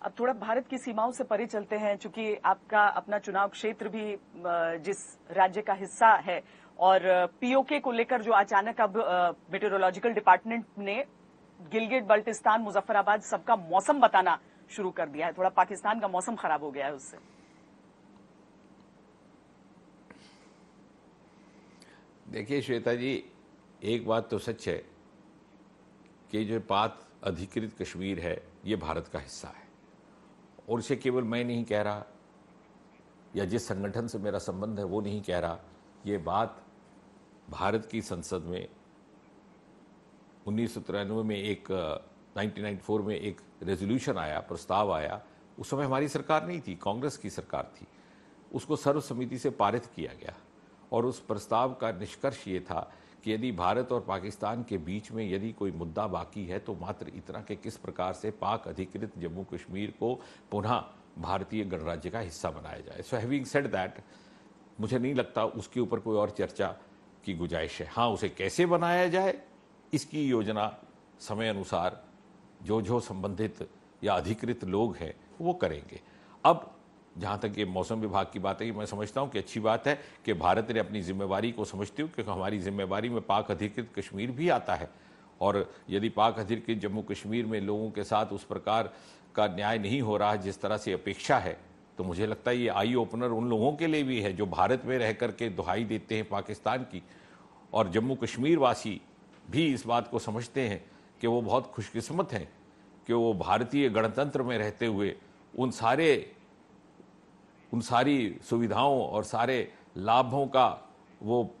अब थोड़ा भारत की सीमाओं से परे चलते हैं, चूंकि आपका अपना चुनाव क्षेत्र भी जिस राज्य का हिस्सा है, और पीओके को लेकर जो अचानक अब मेटेरोलॉजिकल डिपार्टमेंट ने गिलगिट बल्टिस्तान मुजफ्फराबाद सबका मौसम बताना शुरू कर दिया है, थोड़ा पाकिस्तान का मौसम खराब हो गया है उससे। देखिए श्वेता जी, एक बात तो सच है कि जो पाक अधिकृत कश्मीर है ये भारत का हिस्सा है, और इसे केवल मैं नहीं कह रहा या जिस संगठन से मेरा संबंध है वो नहीं कह रहा। ये बात भारत की संसद में 1993 में 1994 में एक रेजोल्यूशन आया, प्रस्ताव आया। उस समय हमारी सरकार नहीं थी, कांग्रेस की सरकार थी। उसको सर्वसम्मति से पारित किया गया और उस प्रस्ताव का निष्कर्ष ये था कि यदि भारत और पाकिस्तान के बीच में यदि कोई मुद्दा बाकी है तो मात्र इतना कि किस प्रकार से पाक अधिकृत जम्मू कश्मीर को पुनः भारतीय गणराज्य का हिस्सा बनाया जाए। सो हैविंग सेड दैट, मुझे नहीं लगता उसके ऊपर कोई और चर्चा की गुंजाइश है। हाँ, उसे कैसे बनाया जाए इसकी योजना समय अनुसार जो जो संबंधित या अधिकृत लोग हैं वो करेंगे। अब जहाँ तक ये मौसम विभाग की बात है, मैं समझता हूँ कि अच्छी बात है कि भारत ने अपनी जिम्मेवारी को समझते हुए, क्योंकि हमारी जिम्मेवारी में पाक अधिकृत कश्मीर भी आता है, और यदि पाक अधिकृत जम्मू कश्मीर में लोगों के साथ उस प्रकार का न्याय नहीं हो रहा जिस तरह से अपेक्षा है, तो मुझे लगता है ये आई ओपनर उन लोगों के लिए भी है जो भारत में रह करके दुहाई देते हैं पाकिस्तान की, और जम्मू कश्मीर वासी भी इस बात को समझते हैं कि वो बहुत खुशकिस्मत हैं कि वो भारतीय गणतंत्र में रहते हुए उन सारी सुविधाओं और सारे लाभों का वो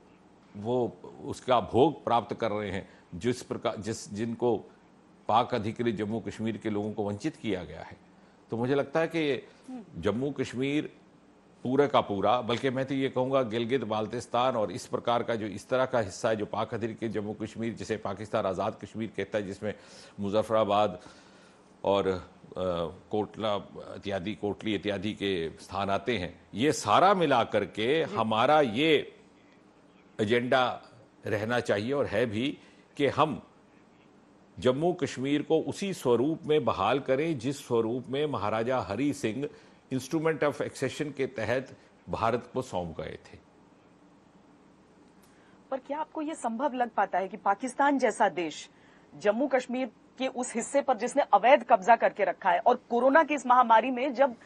उसका भोग प्राप्त कर रहे हैं जिनको पाक अधिकृत जम्मू कश्मीर के लोगों को वंचित किया गया है। तो मुझे लगता है कि जम्मू कश्मीर पूरा का पूरा, बल्कि मैं तो ये कहूँगा गिलगित बाल्टिस्तान और इस प्रकार का जो इस तरह का हिस्सा है जो पाक अधिकृत जम्मू कश्मीर, जिसे पाकिस्तान आज़ाद कश्मीर कहता है, जिसमें मुजफ्फराबाद और कोटली इत्यादि के स्थान आते हैं, ये सारा मिला करके हमारा ये एजेंडा रहना चाहिए और है भी कि हम जम्मू कश्मीर को उसी स्वरूप में बहाल करें जिस स्वरूप में Maharaja Hari Singh instrument of accession के तहत भारत को सौंप गए थे। पर क्या आपको यह संभव लग पाता है कि पाकिस्तान जैसा देश जम्मू कश्मीर के उस हिस्से पर जिसने अवैध कब्जा करके रखा है, और कोरोना की इस महामारी में जब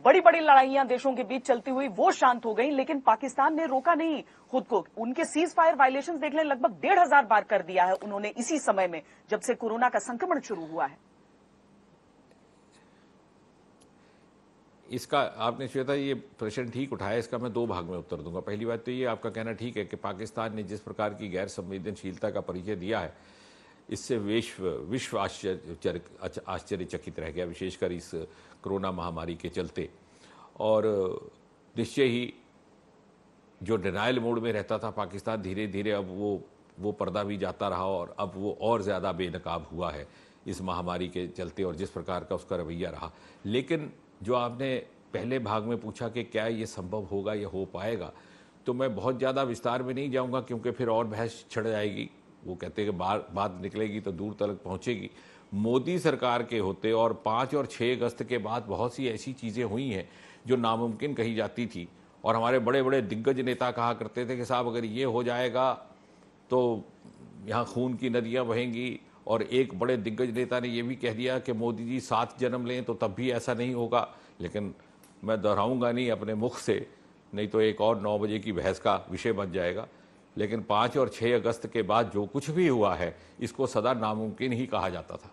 बड़ी बड़ी लड़ाइयां देशों के बीच चलती हुई वो शांत हो गई, लेकिन पाकिस्तान ने रोका नहीं खुद को। उनके सीज फायर वायलेशंस देख लें, लगभग 1500 बार कर दिया है उन्होंने इसी समय में जब से कोरोना का संक्रमण शुरू हुआ है। इसका आपने श्वेता ये प्रश्न ठीक उठाया, इसका मैं दो भाग में उत्तर दूंगा। पहली बात तो ये आपका कहना ठीक है कि पाकिस्तान ने जिस प्रकार की गैर संवेदनशीलता का परिचय दिया है, इससे विश्व आश्चर्यचकित रह गया, विशेषकर इस कोरोना महामारी के चलते। और निश्चय ही जो डिनाइल मोड में रहता था पाकिस्तान, धीरे धीरे अब वो पर्दा भी जाता रहा और अब वो और ज़्यादा बेनकाब हुआ है इस महामारी के चलते, और जिस प्रकार का उसका रवैया रहा। लेकिन जो आपने पहले भाग में पूछा कि क्या ये संभव होगा या हो पाएगा, तो मैं बहुत ज़्यादा विस्तार में नहीं जाऊँगा क्योंकि फिर और बहस छिड़ जाएगी। वो कहते हैं कि बात निकलेगी तो दूर तक पहुंचेगी। मोदी सरकार के होते और 5 और 6 अगस्त के बाद बहुत सी ऐसी चीज़ें हुई हैं जो नामुमकिन कही जाती थी, और हमारे बड़े बड़े दिग्गज नेता कहा करते थे कि साहब अगर ये हो जाएगा तो यहाँ खून की नदियाँ बहेंगी। और एक बड़े दिग्गज नेता ने यह भी कह दिया कि मोदी जी 7 जन्म लें तो तब भी ऐसा नहीं होगा। लेकिन मैं दोहराऊँगा नहीं अपने मुख से, नहीं तो एक और 9 बजे की बहस का विषय बन जाएगा। लेकिन 5 और 6 अगस्त के बाद जो कुछ भी हुआ है इसको सदा नामुमकिन ही कहा जाता था।